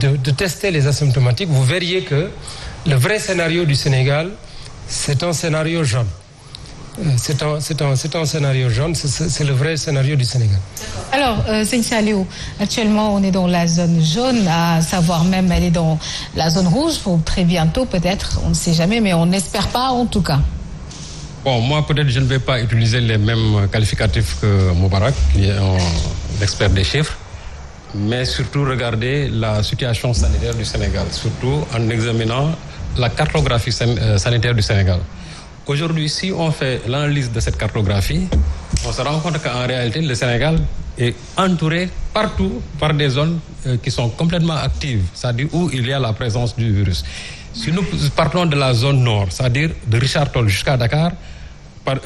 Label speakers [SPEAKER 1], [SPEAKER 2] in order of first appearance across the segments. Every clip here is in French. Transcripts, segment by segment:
[SPEAKER 1] de tester les asymptomatiques, vous verriez que le vrai scénario du Sénégal, c'est un scénario jaune. C'est un scénario jaune, c'est le vrai scénario du Sénégal.
[SPEAKER 2] Alors, Seigne Saliou, actuellement on est dans la zone jaune, à savoir même elle est dans la zone rouge pour très bientôt peut-être, on ne sait jamais, mais on n'espère pas en tout cas.
[SPEAKER 3] Bon, moi peut-être je ne vais pas utiliser les mêmes qualificatifs que Moubarak, qui est un expert des chiffres, mais surtout regarder la situation sanitaire du Sénégal, surtout en examinant la cartographie sanitaire du Sénégal. Aujourd'hui, si on fait l'analyse de cette cartographie, on se rend compte qu'en réalité, le Sénégal est entouré partout par des zones qui sont complètement actives, c'est-à-dire où il y a la présence du virus. Si nous partons de la zone nord, c'est-à-dire de Richard Toll jusqu'à Dakar,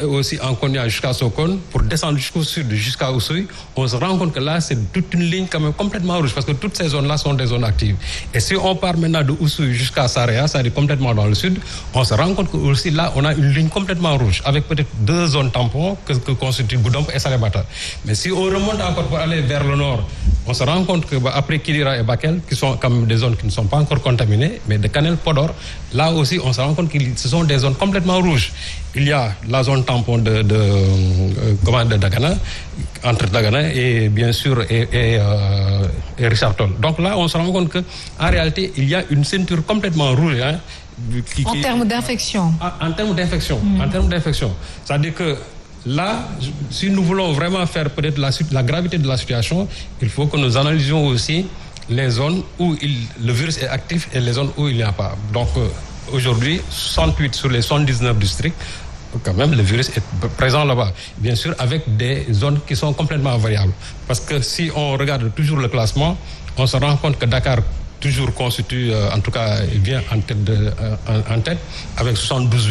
[SPEAKER 3] aussi en Konya jusqu'à Sokone, pour descendre jusqu'au sud, jusqu'à Oussouye, on se rend compte que là, c'est toute une ligne quand même complètement rouge, parce que toutes ces zones-là sont des zones actives. Et si on part maintenant de Oussouye jusqu'à Saraya, c'est-à-dire complètement dans le sud, on se rend compte que aussi là, on a une ligne complètement rouge, avec peut-être 2 zones tampons que constituent Goudomp et Salémata. Mais si on remonte encore pour aller vers le nord, on se rend compte que après Kidira et Bakel, qui sont quand même des zones qui ne sont pas encore contaminées, mais de Kanel, Podor, là aussi, on se rend compte que ce sont des zones complètement rouges. Il y a la zone tampon de Dagana, entre Dagana et bien sûr et Richard Toll. Donc là, on se rend compte qu'en réalité, il y a une ceinture complètement rouge. Hein,
[SPEAKER 2] en termes d'infection.
[SPEAKER 3] En termes d'infection. En termes d'infection. C'est-à-dire que là, si nous voulons vraiment faire peut-être la gravité de la situation, il faut que nous analysions aussi les zones où le virus est actif et les zones où il n'y a pas. Donc aujourd'hui, 68 sur les 79 districts, quand même, le virus est présent là-bas. Bien sûr, avec des zones qui sont complètement variables. Parce que si on regarde toujours le classement, on se rend compte que Dakar toujours constitue, en tout cas, il vient en tête avec 72,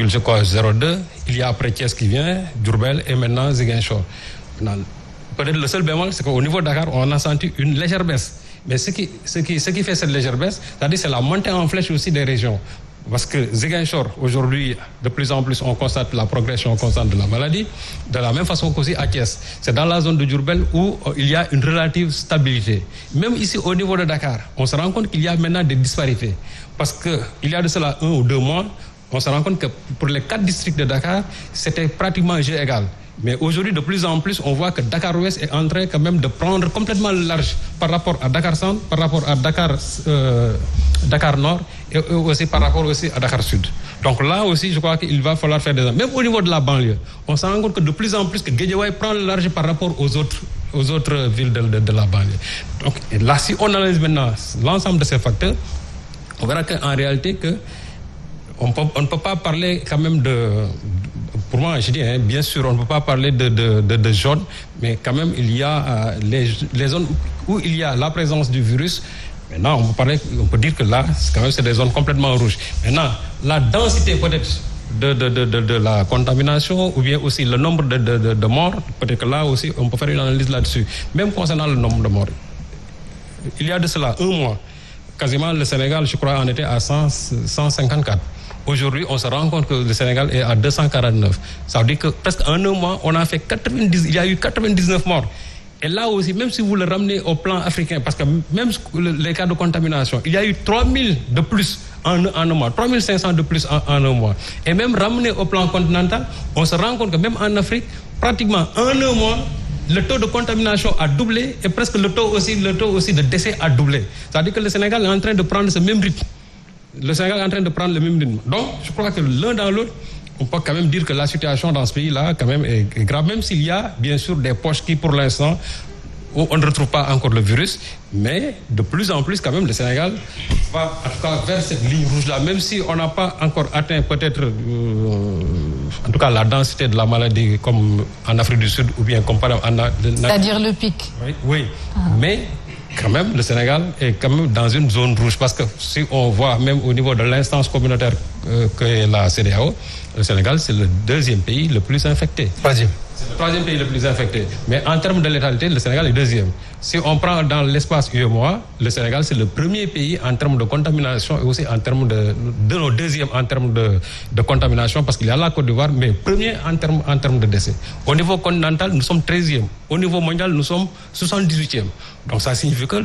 [SPEAKER 3] je crois, 0,2. Il y a après Thiès qui vient, Diourbel et maintenant Ziguinchor. Peut-être le seul bémol, c'est qu'au niveau de Dakar, on a senti une légère baisse. Mais ce qui fait cette légère baisse, c'est-à-dire c'est la montée en flèche aussi des régions. Parce que Ziguinchor, aujourd'hui, de plus en plus, on constate la progression constante de la maladie, de la même façon qu'aussi à Thiès. C'est dans la zone de Diourbel où il y a une relative stabilité. Même ici, au niveau de Dakar, on se rend compte qu'il y a maintenant des disparités. Parce qu'il y a de cela 1 ou 2 mois, on se rend compte que pour les 4 districts de Dakar, c'était pratiquement jeu égal. Mais aujourd'hui, de plus en plus, on voit que Dakar-Ouest est en train quand même de prendre complètement le large par rapport à Dakar-Centre, par rapport à Dakar-Nord et aussi par rapport aussi à Dakar-Sud. Donc là aussi, je crois qu'il va falloir faire des... Même au niveau de la banlieue, on se rend compte que de plus en plus que Guédiawaye prend le large par rapport aux autres villes de la banlieue. Donc là, si on analyse maintenant l'ensemble de ces facteurs, on verra qu'en réalité, on ne peut pas parler quand même pour moi, je dis, bien sûr, on ne peut pas parler de jaune, mais quand même, il y a les zones où il y a la présence du virus. Maintenant, on peut dire que là, quand même, c'est des zones complètement rouges. Maintenant, la densité peut-être de la contamination ou bien aussi le nombre de morts, peut-être que là aussi, on peut faire une analyse là-dessus. Même concernant le nombre de morts. Il y a de cela 1 mois, quasiment le Sénégal, je crois, en était à 154. Aujourd'hui, on se rend compte que le Sénégal est à 249. Ça veut dire que presque en 1 mois, on a fait il y a eu 99 morts. Et là aussi, même si vous le ramenez au plan africain, parce que même les cas de contamination, il y a eu 3000 de plus en 1 mois, 3500 de plus en 1 mois. Et même ramené au plan continental, on se rend compte que même en Afrique, pratiquement en 1 mois, le taux de contamination a doublé et presque le taux aussi de décès a doublé. C'est-à-dire que le Sénégal est en train de prendre ce même rythme. Le Sénégal est en train de prendre le même rythme. Donc, je crois que l'un dans l'autre, on peut quand même dire que la situation dans ce pays-là, quand même, est grave, même s'il y a, bien sûr, des poches qui, pour l'instant, on ne retrouve pas encore le virus, mais de plus en plus, quand même, le Sénégal va, en tout cas, vers cette ligne rouge-là, même si on n'a pas encore atteint, peut-être, en tout cas, la densité de la maladie, comme en Afrique du Sud, ou bien comparé en...
[SPEAKER 2] C'est-à-dire le pic.
[SPEAKER 3] Oui. Mais... quand même, le Sénégal est quand même dans une zone rouge parce que si on voit même au niveau de l'instance communautaire que est la CEDEAO, le Sénégal, c'est le 2e pays le plus infecté. C'est le troisième pays le plus infecté. Mais en termes de létalité, le Sénégal est deuxième. Si on prend dans l'espace UEMOA, le Sénégal, c'est le premier pays en termes de contamination et aussi en termes deuxième en termes de contamination, parce qu'il y a la Côte d'Ivoire, mais premier en termes de décès. Au niveau continental, nous sommes 13e. Au niveau mondial, nous sommes 78e. Donc ça signifie que